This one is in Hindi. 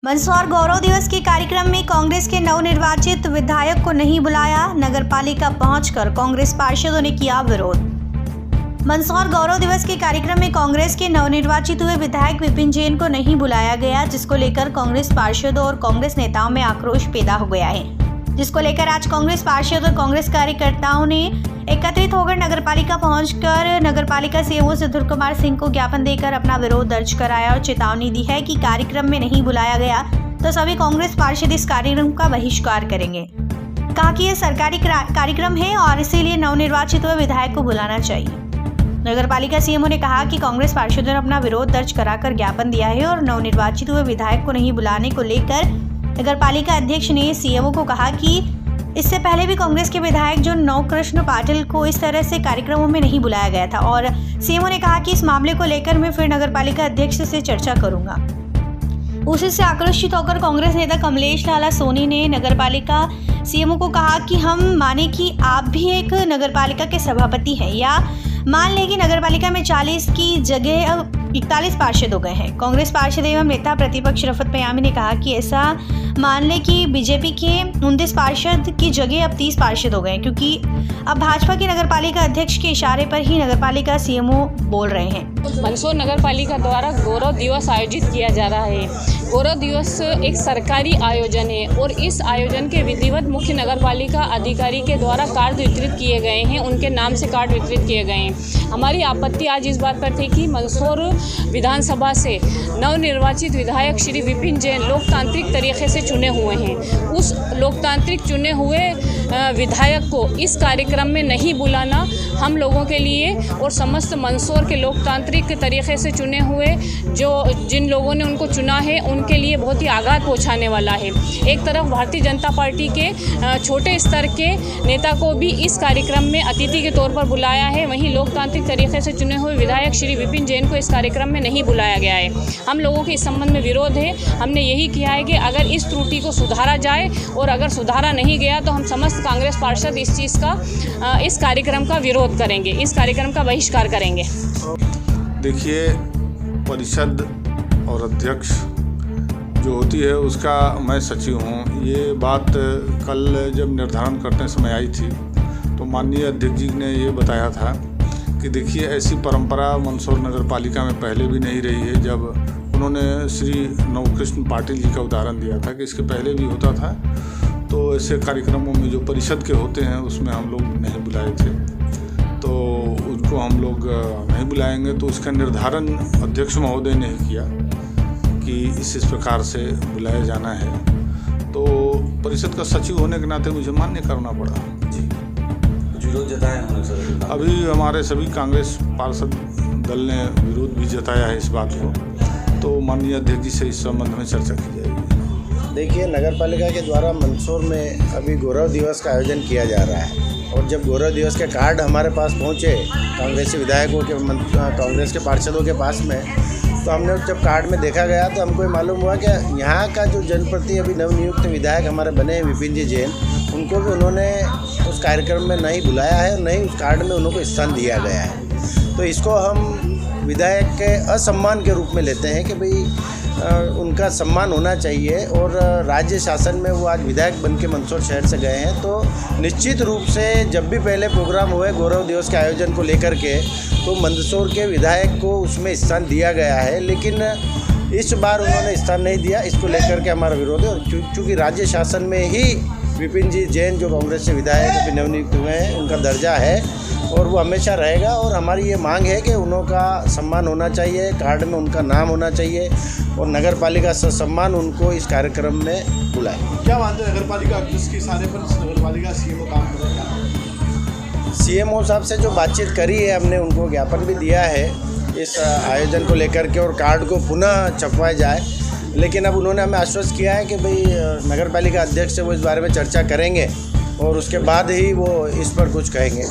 मंदसौर गौरव दिवस के कार्यक्रम में कांग्रेस के नवनिर्वाचित विधायक को नहीं बुलाया। नगरपालिका पहुंचकर कांग्रेस पार्षदों ने किया विरोध। मंदसौर गौरव दिवस के कार्यक्रम में कांग्रेस के नवनिर्वाचित हुए विधायक विपिन जैन को नहीं बुलाया गया, जिसको लेकर कांग्रेस पार्षदों और कांग्रेस नेताओं में आक्रोश पैदा हो गया है। जिसको लेकर आज कांग्रेस पार्षद और कांग्रेस कार्यकर्ताओं ने एकत्रित होकर नगरपालिका पहुंचकर नगरपालिका सीएमओ सिद्धू कुमार सिंह को ज्ञापन देकर अपना विरोध दर्ज कराया और चेतावनी दी है कि कार्यक्रम में नहीं बुलाया गया तो सभी कांग्रेस पार्षद इस कार्यक्रम का बहिष्कार करेंगे। कहा कि यह सरकारी कार्यक्रम है और इसीलिए नवनिर्वाचित हुए विधायक को बुलाना चाहिए। नगरपालिका सीएमओ ने कहा कि कांग्रेस पार्षदों ने अपना विरोध दर्ज कराकर ज्ञापन दिया है और नवनिर्वाचित हुए विधायक को नहीं बुलाने को लेकर नगरपालिका अध्यक्ष ने सीएमओ को कहा कि इससे पहले भी कांग्रेस के विधायक जो नवकृष्ण पाटिल को इस तरह से कार्यक्रमों में नहीं बुलाया गया था और सीएमओ ने कहा कि इस मामले को लेकर मैं फिर नगरपालिका अध्यक्ष से चर्चा करूंगा। उसी से आक्रोशित होकर कांग्रेस नेता कमलेश लाला सोनी ने नगरपालिका सीएमओ को कहा कि हम माने कि आप भी एक नगरपालिका के सभापति हैं या मान लें कि नगरपालिका में 40 की जगह 41 पार्षद हो गए हैं। कांग्रेस पार्षद एवं नेता प्रतिपक्ष रफत पयामी ने कहा कि ऐसा मान लें कि बीजेपी के 29 पार्षद की जगह अब 30 पार्षद हो गए हैं, क्योंकि अब भाजपा के नगरपालिका अध्यक्ष के इशारे पर ही नगरपालिका सीएमओ बोल रहे हैं। मंदसौर नगरपालिका द्वारा गौरव दिवस आयोजित किया जा रहा है। गौरव दिवस एक सरकारी आयोजन है और इस आयोजन के विधिवत मुख्य नगरपालिका अधिकारी के द्वारा कार्ड वितरित किए गए हैं, उनके नाम से कार्ड वितरित किए गए हैं। हमारी आपत्ति आज इस बात पर थी कि मंदसौर विधानसभा से नवनिर्वाचित विधायक श्री विपिन जैन लोकतांत्रिक तरीके से चुने हुए हैं। उस लोकतांत्रिक चुने हुए विधायक को इस कार्यक्रम में नहीं बुलाना हम लोगों के लिए और समस्त मंदसौर के लोकतांत्रिक तरीके से चुने हुए जिन लोगों ने उनको चुना है उनके लिए बहुत ही आघात पहुंचाने वाला है। एक तरफ भारतीय जनता पार्टी के छोटे स्तर के नेता को भी इस कार्यक्रम में अतिथि के तौर पर बुलाया है, वहीं लोकतांत्रिक तरीके से चुने हुए विधायक श्री विपिन जैन को इस कार्यक्रम में नहीं बुलाया गया है। हम लोगों के इस संबंध में विरोध है। हमने यही किया है कि अगर इस त्रुटि को सुधारा जाए और अगर सुधारा नहीं गया तो हम समस्त कांग्रेस पार्षद इस चीज़ का इस कार्यक्रम का विरोध करेंगे, इस कार्यक्रम का बहिष्कार करेंगे। देखिए, परिषद और अध्यक्ष जो होती है उसका मैं सचिव हूँ। ये बात कल जब निर्धारण करते समय आई थी तो माननीय अध्यक्ष जी ने ये बताया था कि देखिए ऐसी परंपरा मंदसौर नगर पालिका में पहले भी नहीं रही है। जब उन्होंने श्री नवकृष्ण पाटिल जी का उदाहरण दिया था कि इसके पहले भी होता था, तो ऐसे कार्यक्रमों में जो परिषद के होते हैं उसमें हम लोग नहीं बुलाए थे, तो उनको हम लोग नहीं बुलाएंगे। तो उसका निर्धारण अध्यक्ष महोदय ने किया कि इस प्रकार से बुलाया जाना है, तो परिषद का सचिव होने के नाते मुझे मान्य करना पड़ा। जी, कुछ विरोध जताया उन्होंने सर? अभी हमारे सभी कांग्रेस पार्षद दल ने विरोध भी जताया है इस बात को, तो माननीय अध्यक्ष जी से इस संबंध में चर्चा की जाएगी। देखिए, नगरपालिका के द्वारा मंदसौर में अभी गौरव दिवस का आयोजन किया जा रहा है और जब गौरव दिवस के कार्ड हमारे पास पहुँचे कांग्रेसी विधायकों के कांग्रेस के पार्षदों के पास में, तो हमने जब कार्ड में देखा गया तो हमको ये मालूम हुआ कि यहाँ का जो जनप्रति अभी नवनियुक्त विधायक हमारे बने हैं विपिन जी जैन, उनको भी उन्होंने उस कार्यक्रम में नहीं बुलाया है और नहीं उस कार्ड में उनको स्थान दिया गया है। तो इसको हम विधायक के असम्मान के रूप में लेते हैं कि भाई उनका सम्मान होना चाहिए और राज्य शासन में वो आज विधायक बन के मंदसौर शहर से गए हैं, तो निश्चित रूप से जब भी पहले प्रोग्राम हुए गौरव दिवस के आयोजन को लेकर के तो मंदसौर के विधायक को उसमें स्थान दिया गया है, लेकिन इस बार उन्होंने स्थान नहीं दिया। इसको लेकर के हमारा विरोध है और चूँकि राज्य शासन में ही विपिन जी जैन जो कांग्रेस से विधायक अभी नवनियुक्त हुए हैं उनका दर्जा है और वो हमेशा रहेगा और हमारी ये मांग है कि उनका सम्मान होना चाहिए, कार्ड में उनका नाम होना चाहिए और नगरपालिका से सम्मान उनको इस कार्यक्रम में बुलाए। क्या मानते हैं नगरपालिका अध्यक्ष के इशारे पर नगरपालिका सीएमओ काम करेगा? सीएमओ साहब से जो बातचीत करी है हमने उनको ज्ञापन भी दिया है इस आयोजन को लेकर के और कार्ड को पुनः छपवाया जाए, लेकिन अब उन्होंने हमें आश्वस्त किया है कि भाई नगरपालिका अध्यक्ष से वो इस बारे में चर्चा करेंगे और उसके बाद ही वो इस पर कुछ कहेंगे।